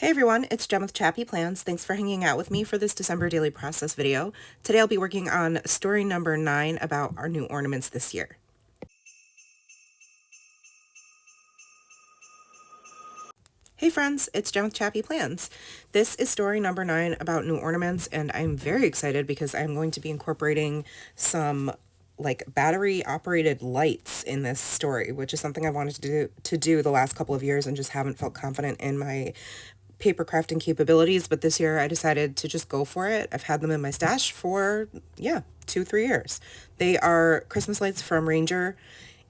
Hey everyone, it's Jen with ChappyPlans. Thanks for hanging out with me for this December daily process video. Today I'll be working on story number 9 about our new ornaments this year. Hey friends, it's Jen with ChappyPlans. This is story number 9 about new ornaments, and I'm very excited because I'm going to be incorporating some battery operated lights in this story, which is something I wanted to do the last couple of years and just haven't felt confident in my paper crafting capabilities, but this year I decided to just go for it. I've had them in my stash for 2-3 years. They are Christmas lights from Ranger,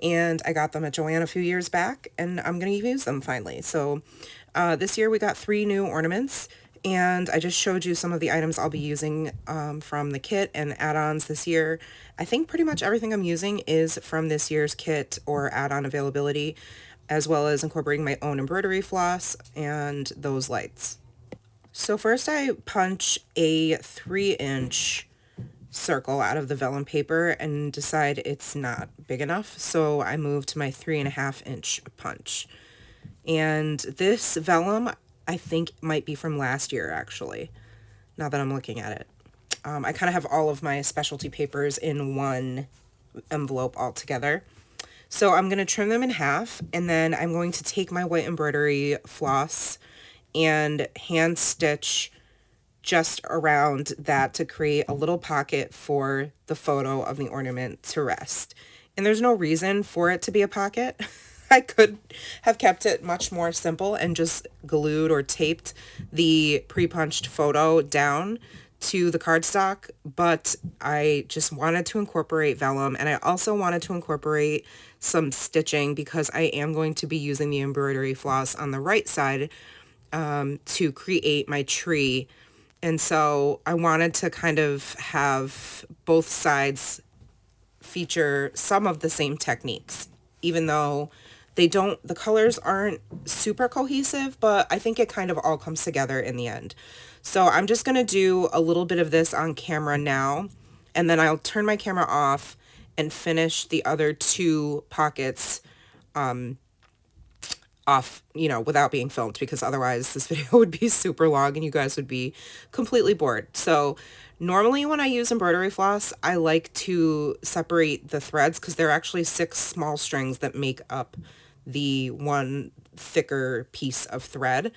and I got them at Joann a few years back, and I'm gonna use them finally. So this year we got 3 new ornaments, and I just showed you some of the items I'll be using from the kit and add-ons this year. I think pretty much everything I'm using is from this year's kit or add-on availability, as well as incorporating my own embroidery floss and those lights. So first I punch a 3-inch circle out of the vellum paper and decide it's not big enough, so I move to my 3.5-inch punch. And this vellum I think might be from last year, actually, now that I'm looking at it. I kind of have all of my specialty papers in one envelope all together. So I'm going to trim them in half, and then I'm going to take my white embroidery floss and hand stitch just around that to create a little pocket for the photo of the ornament to rest. And there's no reason for it to be a pocket. I could have kept it much more simple and just glued or taped the pre-punched photo down to the cardstock, but I just wanted to incorporate vellum, and I also wanted to incorporate some stitching because I am going to be using the embroidery floss on the right side to create my tree. And so I wanted to kind of have both sides feature some of the same techniques, even though the colors aren't super cohesive, but I think it kind of all comes together in the end. So I'm just going to do a little bit of this on camera now, and then I'll turn my camera off and finish the other 2 pockets off, without being filmed, because otherwise this video would be super long and you guys would be completely bored. So normally when I use embroidery floss, I like to separate the threads because there are actually 6 small strings that make up the one thicker piece of thread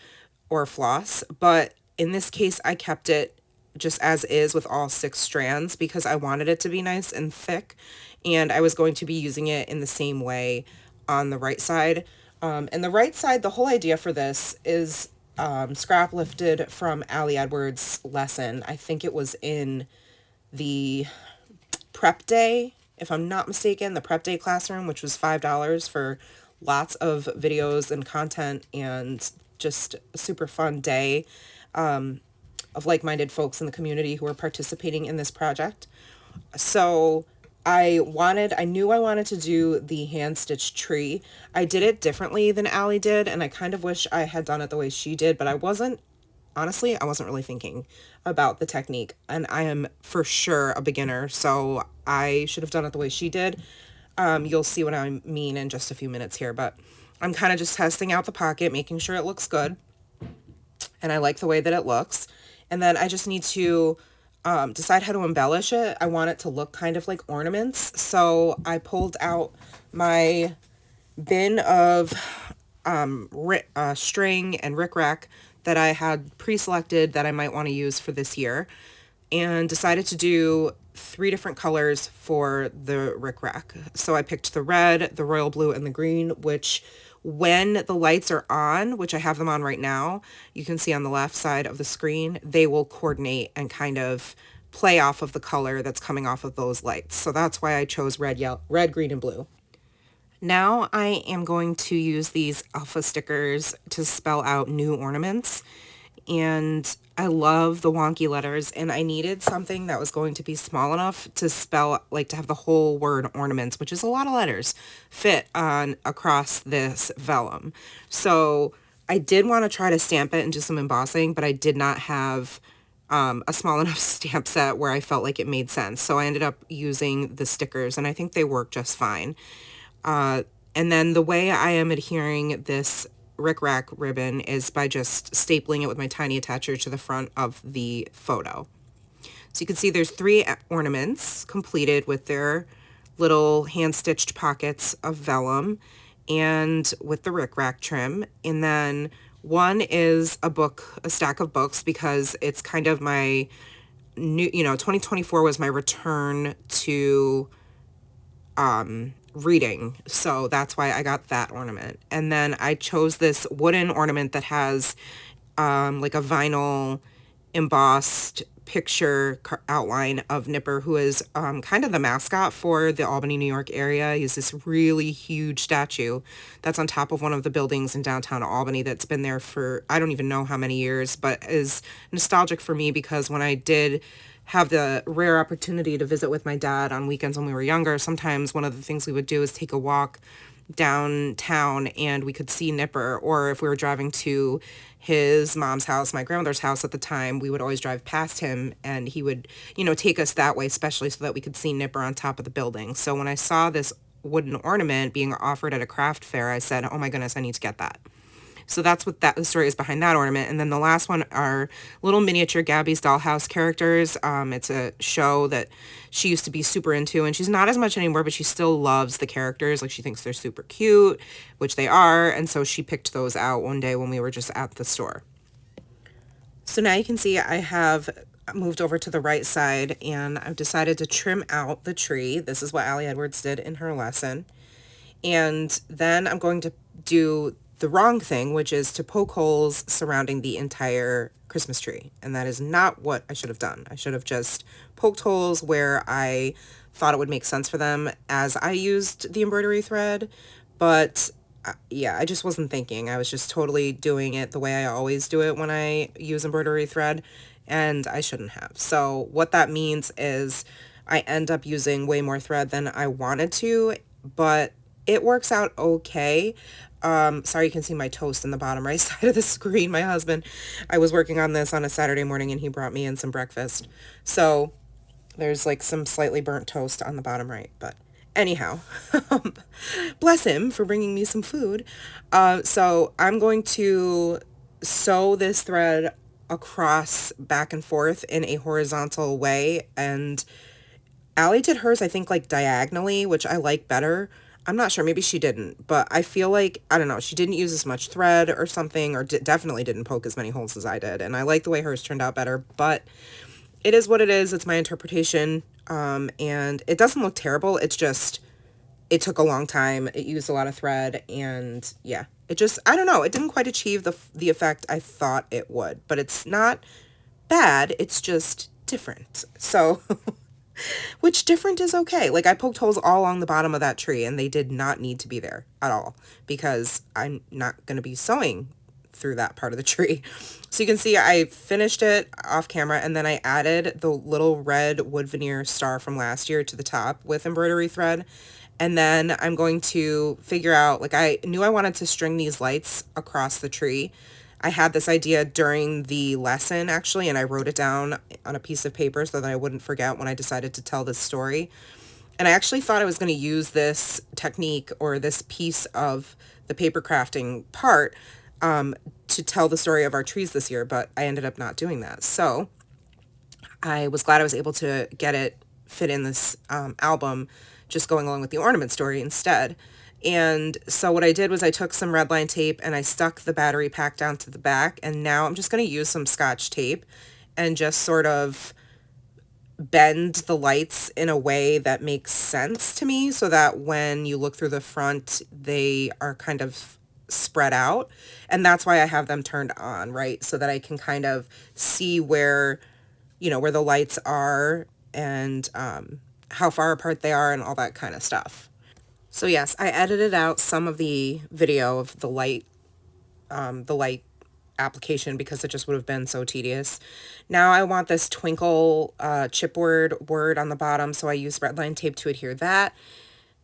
or floss. But in this case, I kept it just as is with all 6 strands because I wanted it to be nice and thick, and I was going to be using it in the same way on the right side. And the right side, the whole idea for this is scrap lifted from Allie Edwards' lesson. I think it was in the prep day, if I'm not mistaken, the prep day classroom, which was $5 for lots of videos and content and just a super fun day of like-minded folks in the community who are participating in this project. So I knew I wanted to do the hand-stitched tree. I did it differently than Allie did, and I kind of wish I had done it the way she did, but honestly, I wasn't really thinking about the technique, and I am for sure a beginner, so I should have done it the way she did. You'll see what I mean in just a few minutes here, but I'm kind of just testing out the pocket, making sure it looks good, and I like the way that it looks. And then I just need to decide how to embellish it. I want it to look kind of like ornaments, so I pulled out my bin of string and rickrack that I had pre-selected that I might want to use for this year, and decided to do 3 different colors for the rickrack. So I picked the red, the royal blue, and the green, which when the lights are on, which I have them on right now, you can see on the left side of the screen, they will coordinate and kind of play off of the color that's coming off of those lights. So that's why I chose red, green, and blue. Now I am going to use these alpha stickers to spell out new ornaments, and I love the wonky letters, and I needed something that was going to be small enough to spell, to have the whole word ornaments, which is a lot of letters, fit on across this vellum. So I did want to try to stamp it and do some embossing, but I did not have a small enough stamp set where I felt like it made sense. So I ended up using the stickers, and I think they work just fine. And then the way I am adhering this rickrack ribbon is by just stapling it with my tiny attacher to the front of the photo. So you can see there's 3 ornaments completed with their little hand-stitched pockets of vellum and with the rickrack trim. And then one is a stack of books, because it's kind of my new, 2024 was my return to reading. So that's why I got that ornament. And then I chose this wooden ornament that has like a vinyl embossed picture outline of Nipper, who is kind of the mascot for the Albany, New York area. He's this really huge statue that's on top of one of the buildings in downtown Albany that's been there for I don't even know how many years, but is nostalgic for me because when I did have the rare opportunity to visit with my dad on weekends when we were younger, sometimes one of the things we would do is take a walk downtown and we could see Nipper, or if we were driving to his mom's house, my grandmother's house at the time, we would always drive past him and he would, take us that way, especially so that we could see Nipper on top of the building. So when I saw this wooden ornament being offered at a craft fair, I said, oh my goodness, I need to get that. So that's what the story is behind that ornament. And then the last one are little miniature Gabby's Dollhouse characters. It's a show that she used to be super into, and she's not as much anymore, but she still loves the characters. Like, she thinks they're super cute, which they are. And so she picked those out one day when we were just at the store. So now you can see I have moved over to the right side and I've decided to trim out the tree. This is what Allie Edwards did in her lesson. And then I'm going to do the wrong thing, which is to poke holes surrounding the entire Christmas tree. And that is not what I should have done. I should have just poked holes where I thought it would make sense for them as I used the embroidery thread. But yeah, I just wasn't thinking. I was just totally doing it the way I always do it when I use embroidery thread, and I shouldn't have. So what that means is I end up using way more thread than I wanted to, but it works out okay. Sorry, you can see my toast in the bottom right side of the screen. My husband, I was working on this on a Saturday morning and he brought me in some breakfast. So there's like some slightly burnt toast on the bottom right, but anyhow, bless him for bringing me some food. So I'm going to sew this thread across back and forth in a horizontal way. And Allie did hers, I think, like diagonally, which I like better. I'm not sure, maybe she didn't, but I feel like, I don't know, she didn't use as much thread or something, or definitely didn't poke as many holes as I did, and I like the way hers turned out better, but it is what it is. It's my interpretation, and it doesn't look terrible. It's just, it took a long time, it used a lot of thread, and yeah, it just, I don't know, it didn't quite achieve the effect I thought it would, but it's not bad, it's just different, so... Which different is okay. Like, I poked holes all along the bottom of that tree and they did not need to be there at all because I'm not going to be sewing through that part of the tree. So you can see I finished it off camera and then I added the little red wood veneer star from last year to the top with embroidery thread. And then I'm going to figure out, like, I knew I wanted to string these lights across the tree. I had this idea during the lesson, actually, and I wrote it down on a piece of paper so that I wouldn't forget when I decided to tell this story. And I actually thought I was going to use this technique or this piece of the paper crafting part to tell the story of our trees this year, but I ended up not doing that. So I was glad I was able to get it fit in this album, just going along with the ornament story instead. And so what I did was I took some red line tape and I stuck the battery pack down to the back, and now I'm just going to use some Scotch tape and just sort of bend the lights in a way that makes sense to me so that when you look through the front, they are kind of spread out. And that's why I have them turned on, right? So that I can kind of see where, where the lights are and how far apart they are and all that kind of stuff. So yes, I edited out some of the video of the light application because it just would have been so tedious. Now I want this twinkle chipboard word on the bottom, so I used redline tape to adhere that.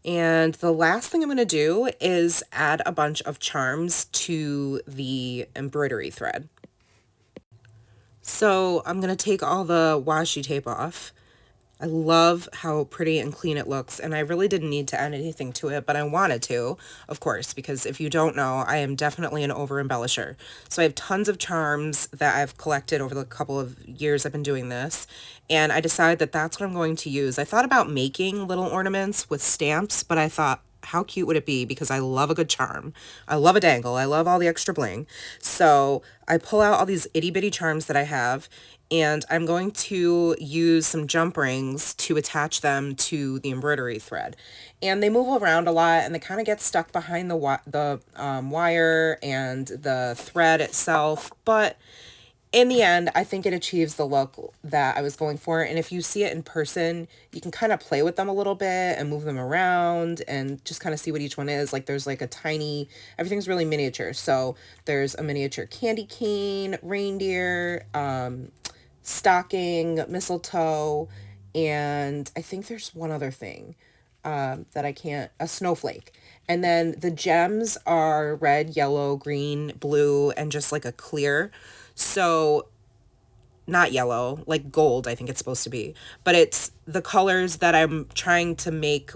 And the last thing I'm going to do is add a bunch of charms to the embroidery thread. So I'm going to take all the washi tape off. I love how pretty and clean it looks, and I really didn't need to add anything to it, but I wanted to, of course, because if you don't know, I am definitely an over embellisher. So I have tons of charms that I've collected over the couple of years I've been doing this, and I decided that that's what I'm going to use. I thought about making little ornaments with stamps, but I thought, how cute would it be? Because I love a good charm. I love a dangle. I love all the extra bling. So I pull out all these itty bitty charms that I have, and I'm going to use some jump rings to attach them to the embroidery thread. And they move around a lot, and they kind of get stuck behind the wire and the thread itself, but in the end, I think it achieves the look that I was going for. And if you see it in person, you can kind of play with them a little bit and move them around and just kind of see what each one is. Like there's like a tiny, everything's really miniature. So there's a miniature candy cane, reindeer, stocking, mistletoe, and I think there's one other thing that I can't, a snowflake. And then the gems are red, yellow, green, blue, and just like a clear. So not yellow, like gold, I think it's supposed to be. But it's the colors that I'm trying to make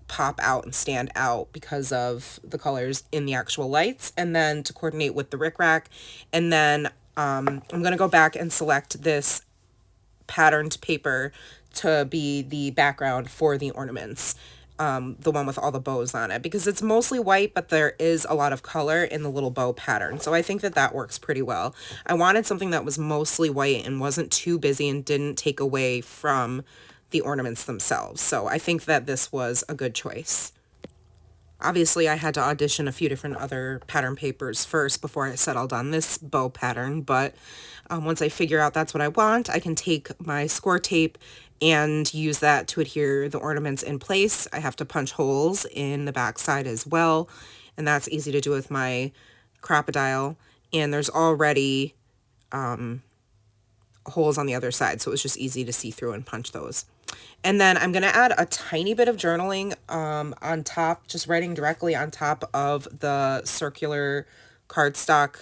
pop out and stand out because of the colors in the actual lights, and then to coordinate with the rickrack. And then I'm going to go back and select this patterned paper to be the background for the ornaments, the one with all the bows on it, because it's mostly white, but there is a lot of color in the little bow pattern. So I think that that works pretty well. I wanted something that was mostly white and wasn't too busy and didn't take away from the ornaments themselves. So I think that this was a good choice. Obviously, I had to audition a few different other pattern papers first before I settled on this bow pattern, but once I figure out that's what I want, I can take my score tape and use that to adhere the ornaments in place. I have to punch holes in the back side as well, and that's easy to do with my crocodile, and there's already holes on the other side, so it was just easy to see through and punch those. And then I'm going to add a tiny bit of journaling on top, just writing directly on top of the circular cardstock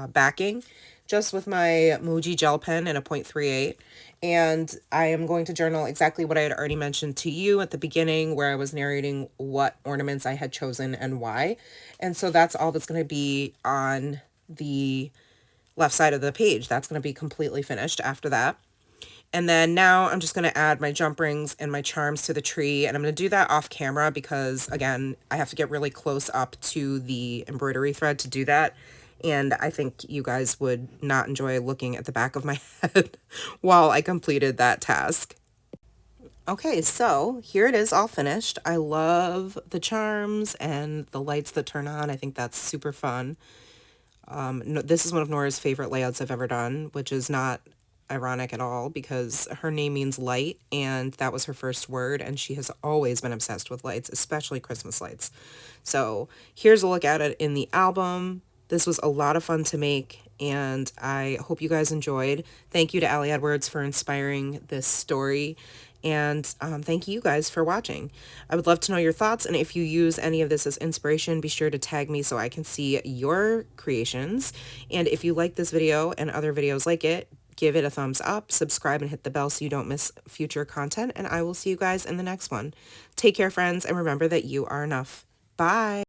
backing, just with my Muji gel pen and a 0.38. And I am going to journal exactly what I had already mentioned to you at the beginning, where I was narrating what ornaments I had chosen and why. And so that's all that's going to be on the left side of the page. That's going to be completely finished after that. And then now I'm just going to add my jump rings and my charms to the tree. And I'm going to do that off camera because, again, I have to get really close up to the embroidery thread to do that. And I think you guys would not enjoy looking at the back of my head while I completed that task. Okay, so here it is all finished. I love the charms and the lights that turn on. I think that's super fun. No, this is one of Nora's favorite layouts I've ever done, which is not ironic at all because her name means light, and that was her first word, and she has always been obsessed with lights, especially Christmas lights. So here's a look at it in the album. This was a lot of fun to make, and I hope you guys enjoyed. Thank you to Allie Edwards for inspiring this story, and thank you guys for watching. I would love to know your thoughts, and if you use any of this as inspiration, be sure to tag me so I can see your creations. And if you like this video and other videos like it, give it a thumbs up, subscribe, and hit the bell so you don't miss future content, and I will see you guys in the next one. Take care, friends, and remember that you are enough. Bye!